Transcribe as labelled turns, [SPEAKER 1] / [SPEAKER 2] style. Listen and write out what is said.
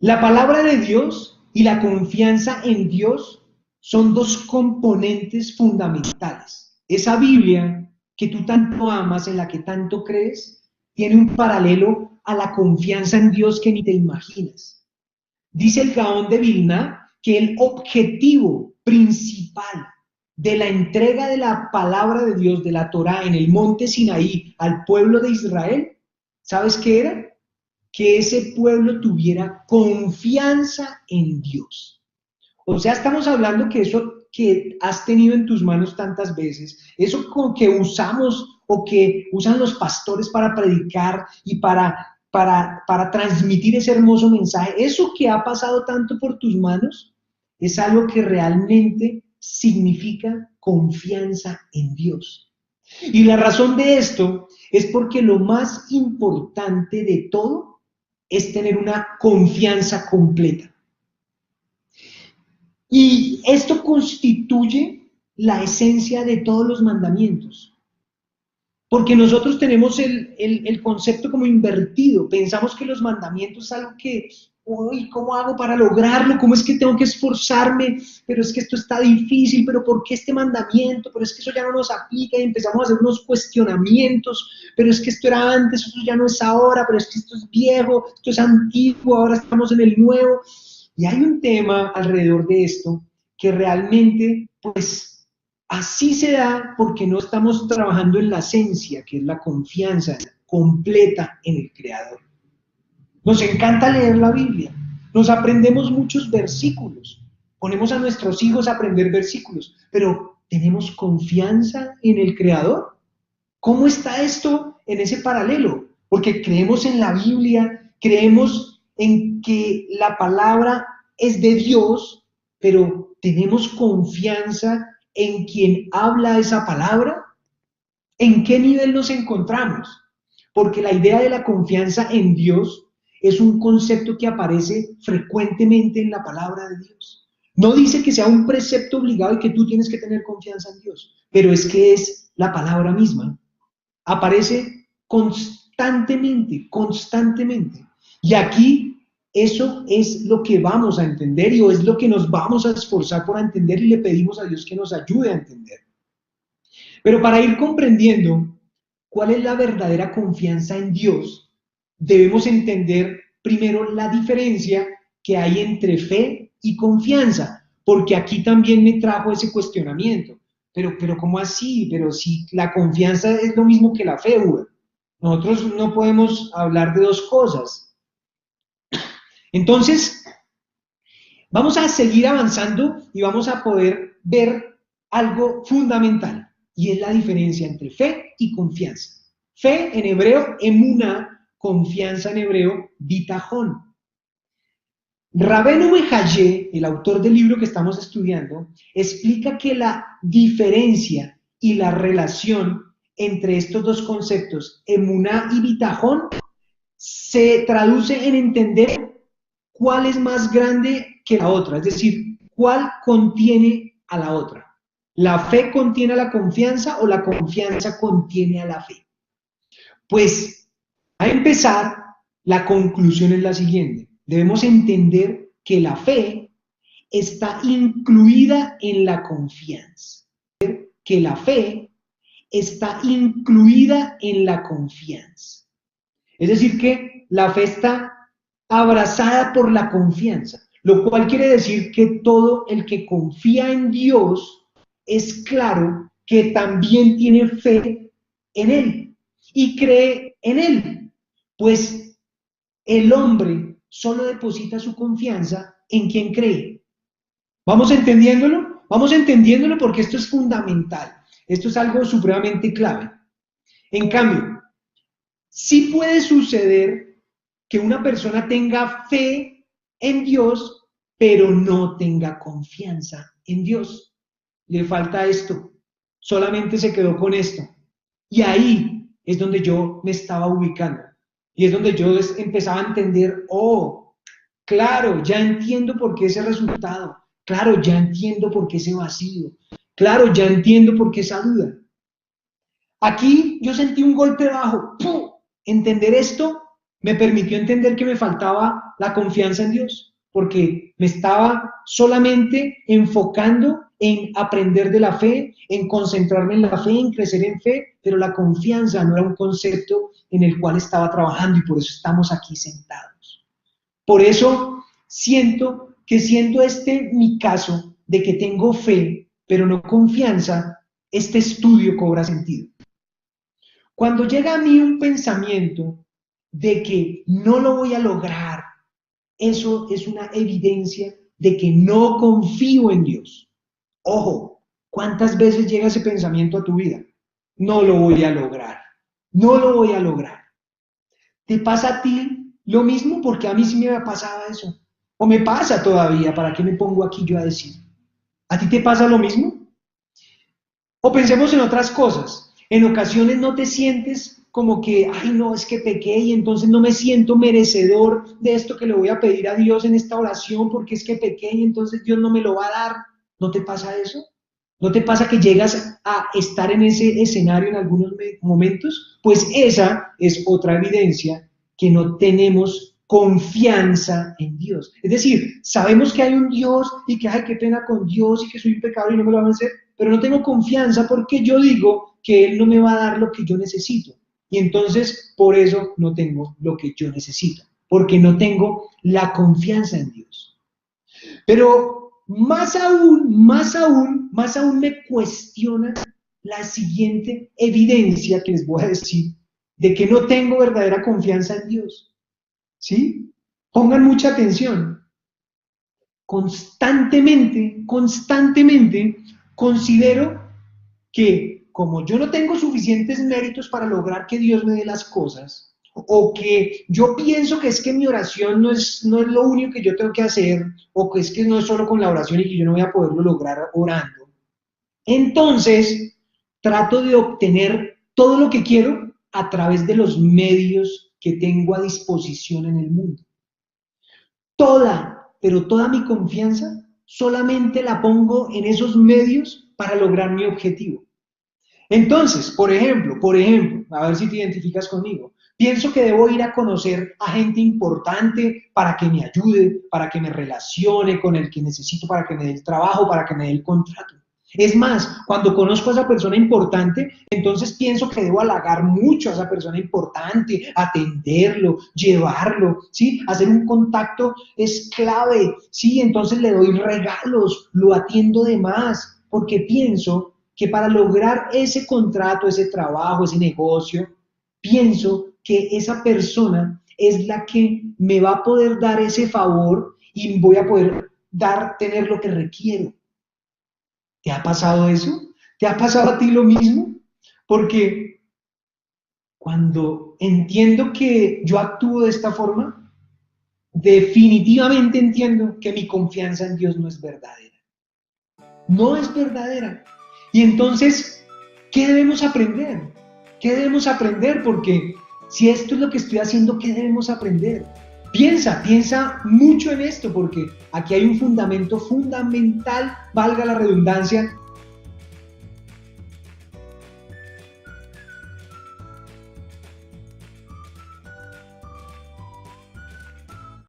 [SPEAKER 1] La palabra de Dios y la confianza en Dios son dos componentes fundamentales. Esa Biblia que tú tanto amas, en la que tanto crees, tiene un paralelo a la confianza en Dios que ni te imaginas. Dice el Gaón de Vilna que el objetivo principal de la entrega de la palabra de Dios, de la Torá, en el monte Sinaí al pueblo de Israel, ¿sabes qué era? Que ese pueblo tuviera confianza en Dios. O sea, estamos hablando que eso que has tenido en tus manos tantas veces, eso que usamos o que usan los pastores para predicar y para transmitir ese hermoso mensaje, eso que ha pasado tanto por tus manos, es algo que realmente significa confianza en Dios. Y la razón de esto es porque lo más importante de todo es tener una confianza completa. Y esto constituye la esencia de todos los mandamientos. Porque nosotros tenemos el concepto como invertido. Pensamos que los mandamientos es algo que, uy, ¿cómo hago para lograrlo? ¿Cómo es que tengo que esforzarme? Pero es que esto está difícil, pero ¿por qué este mandamiento? Pero es que eso ya no nos aplica y empezamos a hacer unos cuestionamientos. Pero es que esto era antes, eso ya no es ahora, pero es que esto es viejo, esto es antiguo, ahora estamos en el nuevo. Y hay un tema alrededor de esto que realmente, pues, así se da porque no estamos trabajando en la esencia, que es la confianza completa en el Creador. Nos encanta leer la Biblia, nos aprendemos muchos versículos, ponemos a nuestros hijos a aprender versículos, pero ¿tenemos confianza en el Creador? ¿Cómo está esto en ese paralelo? Porque creemos en la Biblia, creemos en que la palabra es de Dios, pero ¿tenemos confianza en quien habla esa palabra? ¿En qué nivel nos encontramos? Porque la idea de la confianza en Dios es un concepto que aparece frecuentemente en la palabra de Dios. No dice que sea un precepto obligado y que tú tienes que tener confianza en Dios, pero es que es la palabra misma. Aparece constantemente, constantemente. Y aquí eso es lo que vamos a entender y es lo que nos vamos a esforzar por entender y le pedimos a Dios que nos ayude a entender. Pero para ir comprendiendo cuál es la verdadera confianza en Dios, debemos entender primero la diferencia que hay entre fe y confianza, porque aquí también me trajo ese cuestionamiento. Pero ¿cómo así? Pero si la confianza es lo mismo que la fe, Uber. Nosotros no podemos hablar de dos cosas. Entonces, vamos a seguir avanzando y vamos a poder ver algo fundamental, y es la diferencia entre fe y confianza. Fe en hebreo, emuná, confianza en hebreo, bitajón. Rabenu Mehayé, el autor del libro que estamos estudiando, explica que la diferencia y la relación entre estos dos conceptos, emuná y bitajón, se traduce en entender cuál es más grande que la otra, es decir, cuál contiene a la otra. ¿La fe contiene a la confianza o la confianza contiene a la fe? Pues, a empezar, la conclusión es la siguiente. Debemos entender que la fe está incluida en la confianza. Que la fe está incluida en la confianza. Es decir, que la fe está abrazada por la confianza, lo cual quiere decir que todo el que confía en Dios es claro que también tiene fe en Él y cree en Él, pues el hombre solo deposita su confianza en quien cree. ¿Vamos entendiéndolo? Vamos entendiéndolo porque esto es fundamental, esto es algo supremamente clave. En cambio, sí puede suceder que una persona tenga fe en Dios, pero no tenga confianza en Dios. Le falta esto, solamente se quedó con esto. Y ahí es donde yo me estaba ubicando. Y es donde yo empezaba a entender, oh, claro, ya entiendo por qué ese resultado. Claro, ya entiendo por qué ese vacío. Claro, ya entiendo por qué esa duda. Aquí yo sentí un golpe bajo. ¡Pum! Entender esto me permitió entender que me faltaba la confianza en Dios, porque me estaba solamente enfocando en aprender de la fe, en concentrarme en la fe, en crecer en fe, pero la confianza no era un concepto en el cual estaba trabajando y por eso estamos aquí sentados. Por eso siento que siendo este mi caso de que tengo fe, pero no confianza, este estudio cobra sentido. Cuando llega a mí un pensamiento de que no lo voy a lograr, eso es una evidencia de que no confío en Dios. Ojo, ¿cuántas veces llega ese pensamiento a tu vida? No lo voy a lograr, no lo voy a lograr. ¿Te pasa a ti lo mismo? Porque a mí sí me pasaba eso. O me pasa todavía, ¿para qué me pongo aquí yo a decir? ¿A ti te pasa lo mismo? O pensemos en otras cosas. En ocasiones no te sientes como que, ay no, es que pequé y entonces no me siento merecedor de esto que le voy a pedir a Dios en esta oración porque es que pequé y entonces Dios no me lo va a dar. ¿No te pasa eso? ¿No te pasa que llegas a estar en ese escenario en algunos momentos? Pues esa es otra evidencia que no tenemos confianza en Dios. Es decir, sabemos que hay un Dios y que, ay, qué pena con Dios y que soy un pecador y no me lo van a hacer, pero no tengo confianza porque yo digo que Él no me va a dar lo que yo necesito. Y entonces, por eso no tengo lo que yo necesito, porque no tengo la confianza en Dios. Pero más aún me cuestiona la siguiente evidencia que les voy a decir de que no tengo verdadera confianza en Dios. ¿Sí? Pongan mucha atención. Constantemente considero que como yo no tengo suficientes méritos para lograr que Dios me dé las cosas, o que yo pienso que es que mi oración no es lo único que yo tengo que hacer, o que es que no es solo con la oración y que yo no voy a poderlo lograr orando, entonces trato de obtener todo lo que quiero a través de los medios que tengo a disposición en el mundo. Pero toda mi confianza solamente la pongo en esos medios para lograr mi objetivo. Entonces, por ejemplo, a ver si te identificas conmigo, pienso que debo ir a conocer a gente importante para que me ayude, para que me relacione con el que necesito, para que me dé el trabajo, para que me dé el contrato. Es más, cuando conozco a esa persona importante, entonces pienso que debo halagar mucho a esa persona importante, atenderlo, llevarlo, ¿sí? Hacer un contacto es clave, ¿sí? Entonces le doy regalos, lo atiendo de más, porque pienso que para lograr ese contrato, ese trabajo, ese negocio, pienso que esa persona es la que me va a poder dar ese favor y voy a poder tener lo que requiero. ¿Te ha pasado eso? ¿Te ha pasado a ti lo mismo? Porque cuando entiendo que yo actúo de esta forma, definitivamente entiendo que mi confianza en Dios no es verdadera. No es verdadera. Y entonces, ¿qué debemos aprender? ¿Qué debemos aprender? Porque si esto es lo que estoy haciendo, ¿qué debemos aprender? Piensa mucho en esto, porque aquí hay un fundamento fundamental, valga la redundancia,